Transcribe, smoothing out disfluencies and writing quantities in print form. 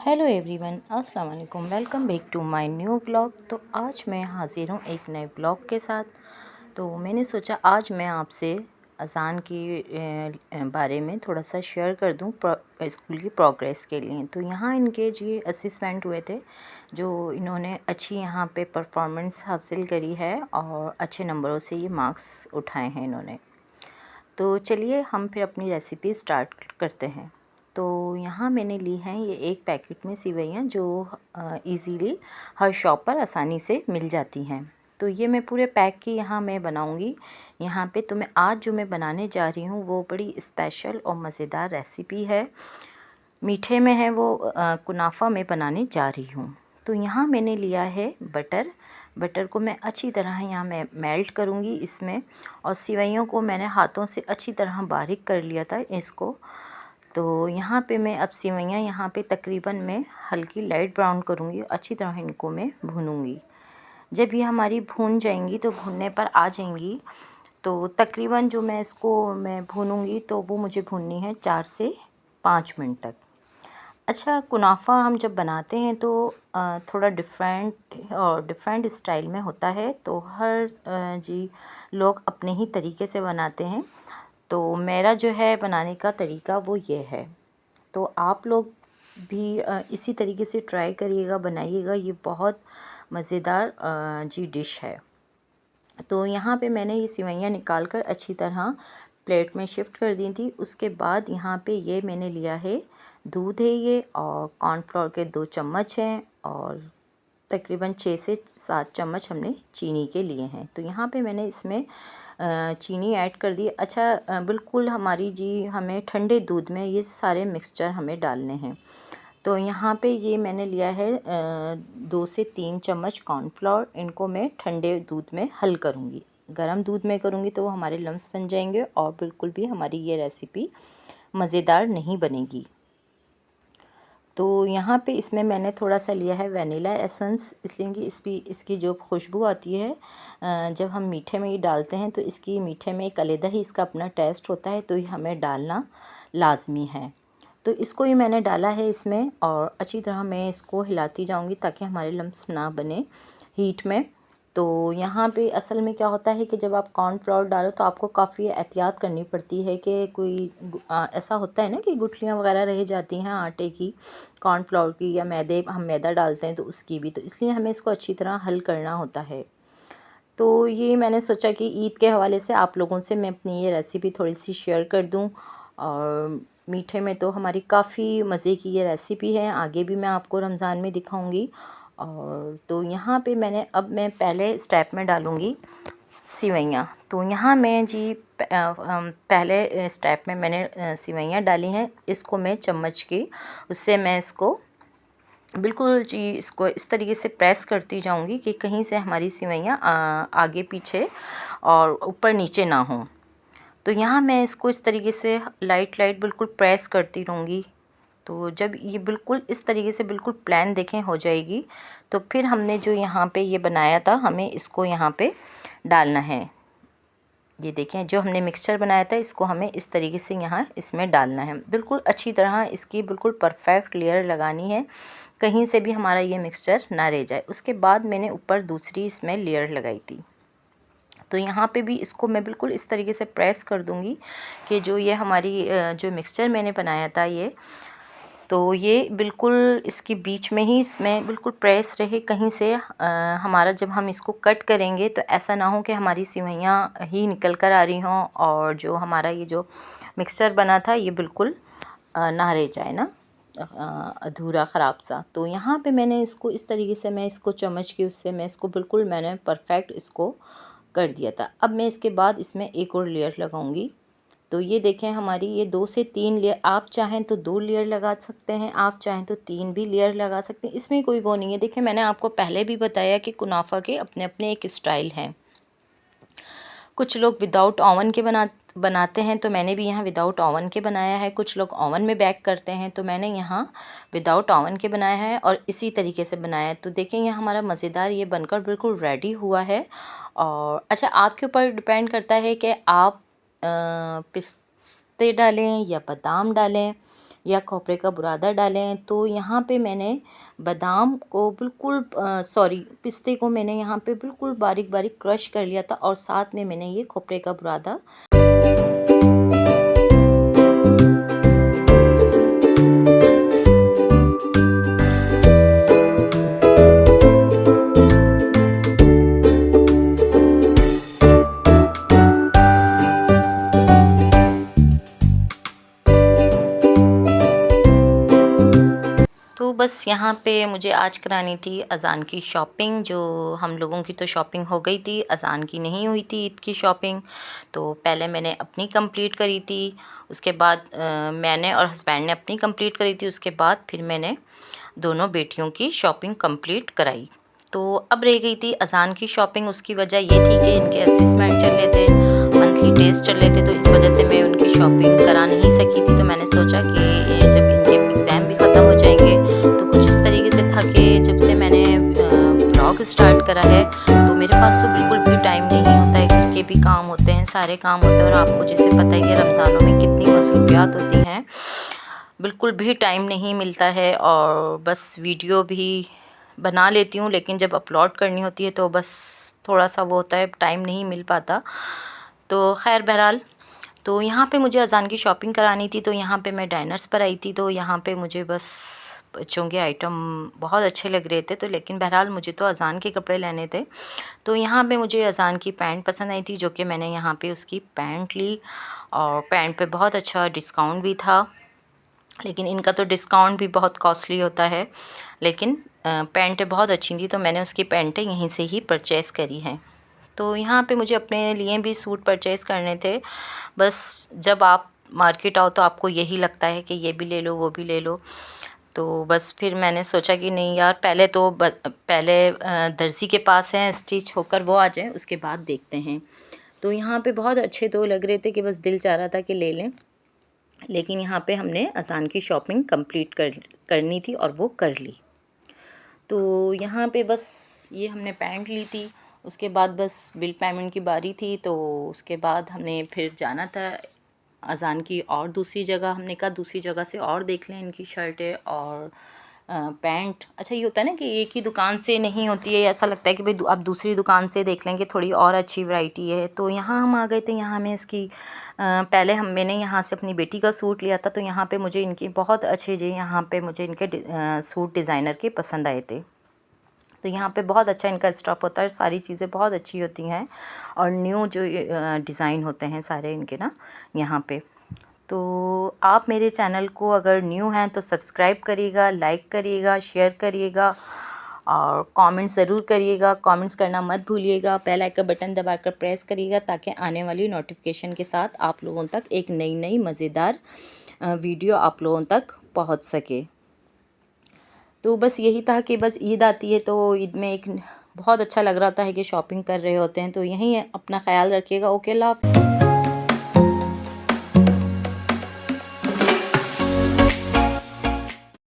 Hello everyone, अस्सलाम वालेकुम। Welcome back to my new vlog. तो आज मैं हाज़िर हूँ एक नए व्लॉग के साथ। तो मैंने सोचा आज मैं आपसे अज़ान के बारे में थोड़ा सा शेयर कर दूँ स्कूल की प्रोग्रेस के लिए। तो यहाँ इनके जी असिस्टेंट हुए थे, जो इन्होंने अच्छी यहाँ पे परफॉर्मेंस हासिल करी है और अच्छे नंबरों से ये मार्क्स उठाए हैं इन्होंने। तो चलिए हम फिर अपनी रेसिपी स्टार्ट करते हैं। तो यहाँ मैंने ली हैं ये एक पैकेट में सिवैयाँ, जो इजीली हर शॉप पर आसानी से मिल जाती हैं। तो ये मैं पूरे पैक की यहाँ मैं बनाऊँगी यहाँ पे। तो मैं आज जो मैं बनाने जा रही हूँ वो बड़ी स्पेशल और मज़ेदार रेसिपी है। मीठे में है वो कुनाफा मैं बनाने जा रही हूँ। तो यहाँ मैंने लिया है बटर को मैं अच्छी तरह यहाँ मैं मेल्ट करूँगी इसमें। और सिवैयों को मैंने हाथों से अच्छी तरह बारीक कर लिया था इसको। तो यहाँ पे मैं अब सिवैयाँ यहाँ पे तकरीबन मैं हल्की लाइट ब्राउन करूँगी, अच्छी तरह इनको मैं भूनूँगी। जब ये हमारी भून जाएंगी तो भुनने पर आ जाएंगी, तो तकरीबन जो मैं भूनूँगी तो वो मुझे भूननी है 4 से 5 मिनट तक। अच्छा, कुनाफा हम जब बनाते हैं तो थोड़ा डिफरेंट स्टाइल में होता है। तो हर जी लोग अपने ही तरीके से बनाते हैं। तो मेरा जो है बनाने का तरीका वो ये है। तो आप लोग भी इसी तरीके से ट्राई करिएगा, बनाइएगा। ये बहुत मज़ेदार जी डिश है। तो यहाँ पे मैंने ये सिवैयाँ निकाल कर अच्छी तरह प्लेट में शिफ्ट कर दी थी। उसके बाद यहाँ पे ये मैंने लिया है दूध है ये, और कॉर्नफ्लोर के 2 चम्मच हैं, और तकरीबन 6 से 7 चम्मच हमने चीनी के लिए हैं। तो यहाँ पे मैंने इसमें चीनी ऐड कर दी। अच्छा, बिल्कुल हमें ठंडे दूध में ये सारे मिक्सचर हमें डालने हैं। तो यहाँ पे ये मैंने लिया है 2 से 3 चम्मच कॉर्नफ्लोर। इनको मैं ठंडे दूध में हल करूँगी। गरम दूध में करूँगी तो वो हमारे लम्स बन जाएंगे और बिल्कुल भी हमारी ये रेसिपी मज़ेदार नहीं बनेगी। तो यहाँ पे इसमें मैंने थोड़ा सा लिया है वनीला एसेंस, इसलिए कि इसकी जो खुशबू आती है जब हम मीठे में ये डालते हैं तो इसकी मीठे में एक अलग ही इसका अपना टेस्ट होता है। तो ये हमें डालना लाजमी है। तो इसको ही मैंने डाला है इसमें, और अच्छी तरह मैं इसको हिलाती जाऊंगी ताकि हमारे लम्स ना बने हीट में। तो यहाँ पे असल में क्या होता है कि जब आप कॉर्नफ्लोर डालो तो आपको काफ़ी एहतियात करनी पड़ती है कि कोई ऐसा होता है ना कि गुठलियाँ वगैरह रह जाती हैं आटे की, कॉर्नफ्लोर की, या हम मैदा डालते हैं तो उसकी भी। तो इसलिए हमें इसको अच्छी तरह हल करना होता है। तो ये मैंने सोचा कि ईद के हवाले से आप लोगों से मैं अपनी ये रेसिपी थोड़ी सी शेयर कर दूं। और मीठे में तो हमारी काफ़ी मज़े की ये रेसिपी है, आगे भी मैं आपको रमज़ान में दिखाऊंगी। और तो यहाँ पे मैं पहले स्टेप में डालूँगी सिवैयाँ। तो यहाँ मैं जी पहले स्टेप में मैंने सिवैयाँ डाली हैं। इसको मैं चम्मच की उससे मैं इसको बिल्कुल जी इसको इस तरीके से प्रेस करती जाऊंगी कि कहीं से हमारी सिवैयाँ आगे पीछे और ऊपर नीचे ना हों। तो यहाँ मैं इसको इस तरीके से लाइट बिल्कुल प्रेस करती रहूँगी। तो जब ये बिल्कुल इस तरीके से बिल्कुल प्लेन देखें हो जाएगी, तो फिर हमने जो यहाँ पे ये बनाया था हमें इसको यहाँ पे डालना है। ये देखें, जो हमने मिक्सचर बनाया था इसको हमें इस तरीके से यहाँ इसमें डालना है। बिल्कुल अच्छी तरह इसकी बिल्कुल परफेक्ट लेयर लगानी है, कहीं से भी हमारा ये मिक्सचर ना रह जाए। उसके बाद मैंने ऊपर दूसरी इसमें लेयर लगाई थी। तो यहाँ पे भी इसको मैं बिल्कुल इस तरीके से प्रेस कर दूँगी कि जो ये हमारी जो मिक्सचर मैंने बनाया था तो ये बिल्कुल इसके बीच में ही इसमें बिल्कुल प्रेस रहे, कहीं से हमारा जब हम इसको कट करेंगे तो ऐसा ना हो कि हमारी सिवैयाँ ही निकल कर आ रही हों और जो हमारा ये जो मिक्सचर बना था ये बिल्कुल ना रह जाए ना अधूरा ख़राब सा। तो यहाँ पे मैंने इसको इस तरीके से मैं इसको चम्मच की उससे मैं इसको बिल्कुल मैंने परफेक्ट इसको कर दिया था। अब मैं इसके बाद इसमें एक और लेयर लगाऊंगी। तो ये देखें हमारी ये 2 से 3 लेयर, आप चाहें तो 2 लेयर लगा सकते हैं, आप चाहें तो 3 भी लेयर लगा सकते हैं, इसमें कोई वो नहीं है। देखें, मैंने आपको पहले भी बताया कि कुनाफा के अपने अपने एक स्टाइल हैं। कुछ लोग विदाउट ओवन के बनाते हैं, तो मैंने भी यहाँ विदाउट ओवन के बनाया है। कुछ लोग ओवन में बेक करते हैं, तो मैंने यहाँ विदाउट ओवन के बनाया है और इसी तरीके से बनाया है। तो देखें यहाँ हमारा मज़ेदार ये बनकर बिल्कुल रेडी हुआ है। और अच्छा, आपके ऊपर डिपेंड करता है कि आप पिस्ते डालें या बादाम डालें। या खोपरे का बुरादा डालें। तो यहाँ पे मैंने बादाम को बिल्कुल पिस्ते को मैंने यहाँ पे बिल्कुल बारीक बारीक क्रश कर लिया था और साथ में मैंने ये खोपरे का बुरादा तो बस यहाँ पे मुझे आज करानी थी अज़ान की शॉपिंग। जो हम लोगों की तो शॉपिंग हो गई थी, अज़ान की नहीं हुई थी ईद की शॉपिंग। तो पहले मैंने अपनी कंप्लीट करी थी, उसके बाद मैंने और हस्बैंड ने अपनी कंप्लीट करी थी, उसके बाद फिर मैंने दोनों बेटियों की शॉपिंग कंप्लीट कराई। तो अब रह गई थी अज़ान की शॉपिंग। उसकी वजह ये थी कि इनके असेसमेंट चल रहे थे, मंथली टेस्ट चल रहे थे, तो इस वजह से मैं उनकी शॉपिंग करा नहीं सकी थी। तो मैंने सोचा कि जब इनके एग्ज़ाम भी ख़त्म हो जाएंगे तो कुछ इस तरीके से था कि जब से मैंने ब्लॉग स्टार्ट करा है तो मेरे पास तो बिल्कुल भी टाइम नहीं होता है, घर के भी काम होते हैं, सारे काम होते हैं, और आपको जैसे पता ही है रमज़ानों में कितनी मसरूफियात होती हैं, बिल्कुल भी टाइम नहीं मिलता है। और बस वीडियो भी बना लेती हूँ, लेकिन जब अपलोड करनी होती है तो बस थोड़ा सा वो होता है, टाइम नहीं मिल पाता। तो खैर बहरहाल, तो यहाँ पे मुझे अज़ान की शॉपिंग करानी थी। तो यहाँ पे मैं डाइनर्स पर आई थी, तो यहाँ पे मुझे बस बच्चों के आइटम बहुत अच्छे लग रहे थे। तो लेकिन बहरहाल मुझे तो अज़ान के कपड़े लेने थे। तो यहाँ पे मुझे अज़ान की पैंट पसंद आई थी, जो कि मैंने यहाँ पे उसकी पैंट ली, और पैंट पे बहुत अच्छा डिस्काउंट भी था। लेकिन इनका तो डिस्काउंट भी बहुत कॉस्टली होता है, लेकिन पैंटें बहुत अच्छी थी, तो मैंने उसकी पैंटें यहीं से ही परचेज़ करी हैं। तो यहाँ पे मुझे अपने लिए भी सूट परचेज़ करने थे। बस जब आप मार्केट आओ तो आपको यही लगता है कि ये भी ले लो, वो भी ले लो। तो बस फिर मैंने सोचा कि नहीं यार, पहले दर्जी के पास हैं, स्टिच होकर वो आ जाए, उसके बाद देखते हैं। तो यहाँ पे बहुत अच्छे तो लग रहे थे कि बस दिल चाह रहा था कि ले लें। लेकिन यहाँ पे हमने अज़ान की शॉपिंग कंप्लीट करनी थी और वो कर ली। तो यहाँ पे बस ये हमने पैंट ली थी, उसके बाद बस बिल पेमेंट की बारी थी। तो उसके बाद हमने फिर जाना था अज़ान की और दूसरी जगह। हमने कहा दूसरी जगह से और देख लें इनकी शर्टें और पैंट। अच्छा, ये होता है ना कि एक ही दुकान से नहीं होती है, ऐसा लगता है कि भाई आप दूसरी दुकान से देख लेंगे, थोड़ी और अच्छी वैरायटी है। तो यहाँ हम आ गए थे। यहाँ हमें इसकी पहले मैंने यहाँ से अपनी बेटी का सूट लिया था। तो यहाँ पे मुझे इनके बहुत अच्छे यहाँ पे मुझे इनके सूट डिज़ाइनर के पसंद आए थे। तो यहाँ पे बहुत अच्छा इनका स्टॉक होता है, सारी चीज़ें बहुत अच्छी होती हैं, और न्यू जो डिज़ाइन होते हैं सारे इनके ना यहाँ पे। तो आप मेरे चैनल को अगर न्यू हैं तो सब्सक्राइब करिएगा, लाइक करिएगा, शेयर करिएगा, और कमेंट ज़रूर करिएगा। कमेंट्स करना मत भूलिएगा। बेल आइकन बटन दबाकर प्रेस करिएगा ताकि आने वाली नोटिफिकेशन के साथ आप लोगों तक एक नई मज़ेदार वीडियो आप लोगों तक पहुंच सके। तो बस यही था कि बस ईद आती है तो ईद में एक बहुत अच्छा लग रहा था है कि शॉपिंग कर रहे होते हैं। तो यहीं अपना ख्याल रखिएगा। ओके, अल्लाह हाफ़िज़।